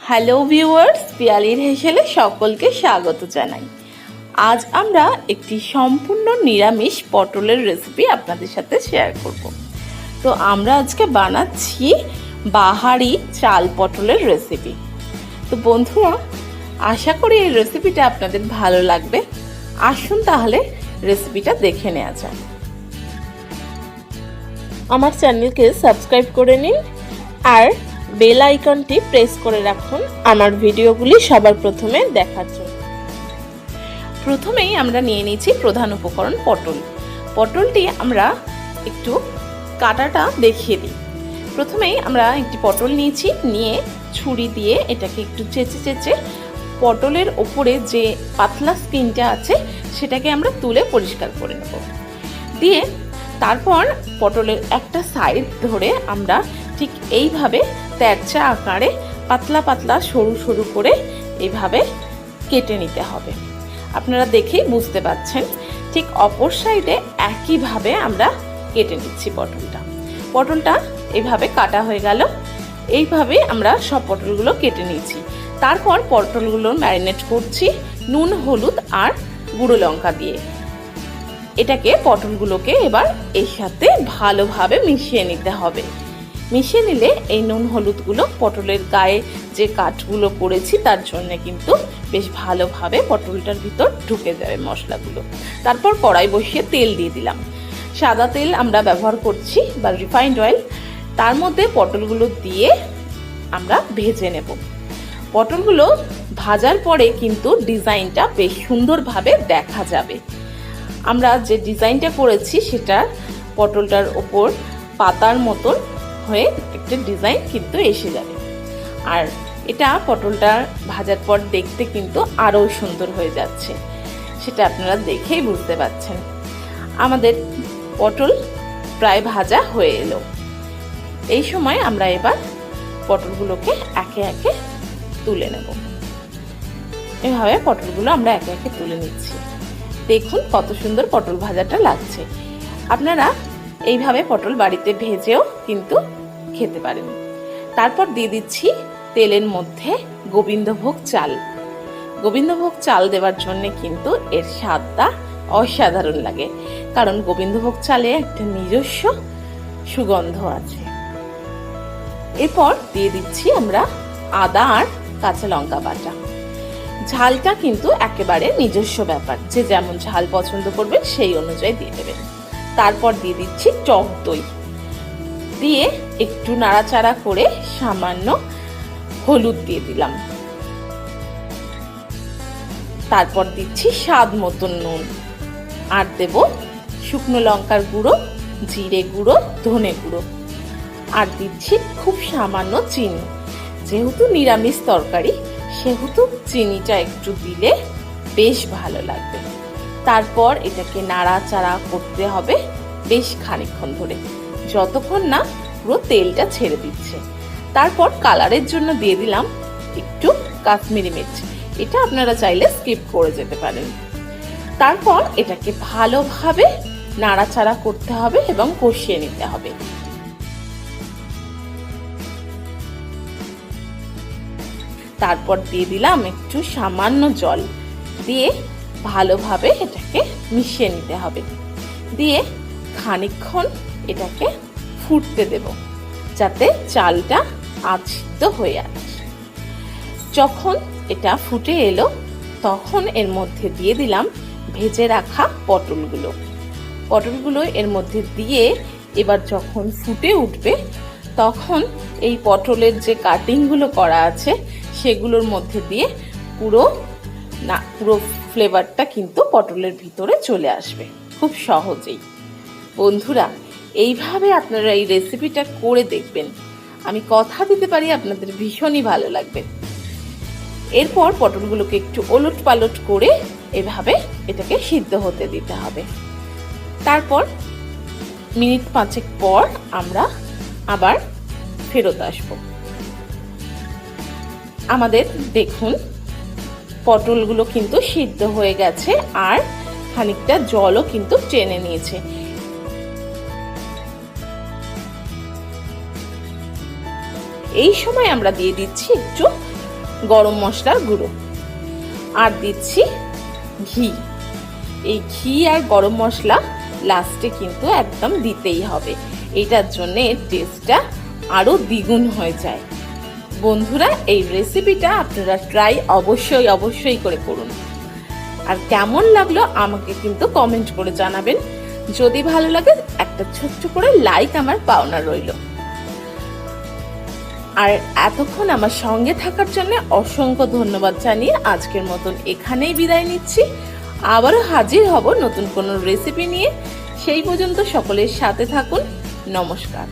Hello viewers, পিয়ালির হেসেলে সকলকে স্বাগত জানাই। আজ আমরা একটি সম্পূর্ণ নিরামিষ পটলের রেসিপি আপনাদের সাথে শেয়ার করব। তো আমরা আজকে বানাচ্ছি বাহারি চাল পটলের রেসিপি। তো বন্ধুরা, আশা করি এই রেসিপিটা আপনাদের ভালো লাগবে। আসুন তাহলে রেসিপিটা দেখে নেওয়া যাক। আমার চ্যানেলকে সাবস্ক্রাইব করে নিন আর বেল আইকনটি প্রেস করে রাখুন আমার ভিডিওগুলি সবার প্রথমে দেখার জন্য। প্রথমেই আমরা নিয়ে নিয়েছি প্রধান উপকরণ পটলটি আমরা একটু কাটাটা দেখিয়ে দিই। প্রথমেই আমরা একটি পটল নিয়েছি, নিয়ে ছুরি দিয়ে এটাকে একটু চেঁচে পটলের ওপরে যে পাতলা স্কিনটা আছে সেটাকে আমরা তুলে পরিষ্কার করে নেব। দিয়ে তারপর পটলের একটা সাইড ধরে আমরা ঠিক এইভাবে তেরচা আকারে পাতলা পাতলা সরু সরু করে এইভাবে কেটে নিতে হবে। আপনারা দেখেই বুঝতে পারছেন। ঠিক অপর সাইডে একইভাবে আমরা কেটে নিচ্ছি পটলটা এইভাবে কাটা হয়ে গেল। এইভাবে আমরা সব পটলগুলো কেটে নিয়েছি। তারপর পটলগুলো ম্যারিনেট করছি নুন, হলুদ আর গুঁড়ো লঙ্কা দিয়ে। এটাকে পটলগুলোকে এবার এর সাথে ভালোভাবে মিশিয়ে নিতে হবে। মিশিয়ে নিলে এই নুন হলুদগুলো পটলের গায়ে যে কাঠগুলো করেছি তার জন্য কিন্তু বেশ ভালোভাবে পটলটার ভিতর ঢুকে যাবে মশলাগুলো। তারপর কড়াই বসিয়ে তেল দিয়ে দিলাম। সাদা তেল আমরা ব্যবহার করছি বা রিফাইন্ড অয়েল। তার মধ্যে পটলগুলো দিয়ে আমরা ভেজে নেব। পটলগুলো ভাজার পরে কিন্তু ডিজাইনটা বেশ সুন্দরভাবে দেখা যাবে। আমরা যে ডিজাইনটা করেছি সেটা পটলটার ওপর পাতার মতন হয়ে একটা ডিজাইন কিন্তু এসে যাবে। আর এটা পটলটা ভাজার পর দেখতে কিন্তু আরও সুন্দর হয়ে যাচ্ছে, সেটা আপনারা দেখেই বুঝতে পারছেন। আমাদের পটল প্রায় ভাজা হয়ে এলো। এই সময় আমরা এবার পটলগুলোকে একে একে তুলে নেব। এভাবে পটলগুলো আমরা একে একে তুলে নিচ্ছি। দেখুন কত সুন্দর পটল ভাজাটা লাগছে। আপনারা এইভাবে পটল বাড়িতে ভেজেও কিন্তু খেতে পারেন। তারপর দিয়ে দিচ্ছি তেলের মধ্যে গোবিন্দভোগ চাল দেওয়ার জন্য কিন্তু এর স্বাদটা অসাধারণ লাগে, কারণ গোবিন্দভোগ চালে একটা নিজস্ব সুগন্ধ আছে। এরপর দিয়ে দিচ্ছি আমরা আদা আর কাঁচা লঙ্কা বাটা। ঝালটা কিন্তু একেবারে নিজস্ব ব্যাপার, যে যেমন ঝাল পছন্দ করবেন সেই অনুযায়ী দিয়ে দেবেন। তারপর দিয়ে দিচ্ছি টক দই, দিয়ে একটু নাড়াচাড়া করে সামান্য হলুদ দিয়ে দিলাম। তারপর দিচ্ছি স্বাদ মতন নুন, আর দেব শুকনো লঙ্কার গুঁড়ো, জিরে গুঁড়ো, ধনে গুঁড়ো, আর দিচ্ছি খুব সামান্য চিনি। যেহেতু নিরামিষ তরকারি সেহেতু চিনিটা একটু দিলে বেশ ভালো লাগবে। তারপর এটাকে নাড়াচাড়া করতে হবে বেশ খানিকক্ষণ ধরে, যতক্ষণ না পুরো তেলটা ছেড়ে দিচ্ছে। তারপর কালারের জন্য দিয়ে দিলাম একটু কাশ্মীরি মির্চ। এটা আপনারা চাইলে স্কিপ করে যেতে পারেন। তারপর এটাকে ভালোভাবে নাড়াচাড়া করতে হবে এবং কষিয়ে নিতে হবে। তারপর দিয়ে দিলাম একটু সামান্য জল, দিয়ে ভালোভাবে এটাকে মিশিয়ে নিতে হবে। দিয়ে খানিকক্ষণ এটাকে ফুটতে দেব, যাতে চালটা আচ্ছিন্ন হয়ে আসে। যখন এটা ফুটে এলো তখন এর মধ্যে দিয়ে দিলাম ভেজে রাখা পটলগুলো এর মধ্যে দিয়ে এবার যখন ফুটে উঠবে তখন এই পটলের যে কাটিংগুলো করা আছে সেগুলোর মধ্যে দিয়ে পুরো ফ্লেভারটা কিন্তু পটলের ভিতরে চলে আসবে খুব সহজেই। বন্ধুরা, এইভাবে আপনারা এই রেসিপিটা করে দেখবেন, আমি কথা দিতে পারি আপনাদের ভীষণই ভালো লাগবে। এরপর পটলগুলোকে একটু ওলট পালট করে এভাবে এটাকে সিদ্ধ হতে দিতে হবে। তারপর মিনিট 5 পর আমরা আবার ফেরত আসব। আমাদের দেখুন পটলগুলো কিন্তু সিদ্ধ হয়ে গেছে আর খানিকটা জলও কিন্তু টেনে নিয়েছে। এই সময় আমরা দিয়ে দিচ্ছি একটু গরম মশলার গুঁড়ো, আর দিচ্ছি ঘি। এই ঘি আর গরম মশলা লাস্টে কিন্তু একদম দিতেই হবে, এটার জন্য এর টেস্টটা আরও দ্বিগুণ হয়ে যায়। বন্ধুরা, এই রেসিপিটা আপনারা ট্রাই অবশ্যই করে করুন, আর কেমন লাগলো আমাকে কিন্তু কমেন্ট করে জানাবেন। যদি ভালো লাগে একটা ছোট্ট করে লাইক আমার পাওনা রইল। আর এতক্ষণ আমার সঙ্গে থাকার জন্য অসংখ্য ধন্যবাদ জানিয়ে আজকের মতন এখানেই বিদায় নিচ্ছি। আবারও হাজির হব নতুন কোনো রেসিপি নিয়ে। সেই পর্যন্ত সকলের সাথে থাকুন। নমস্কার।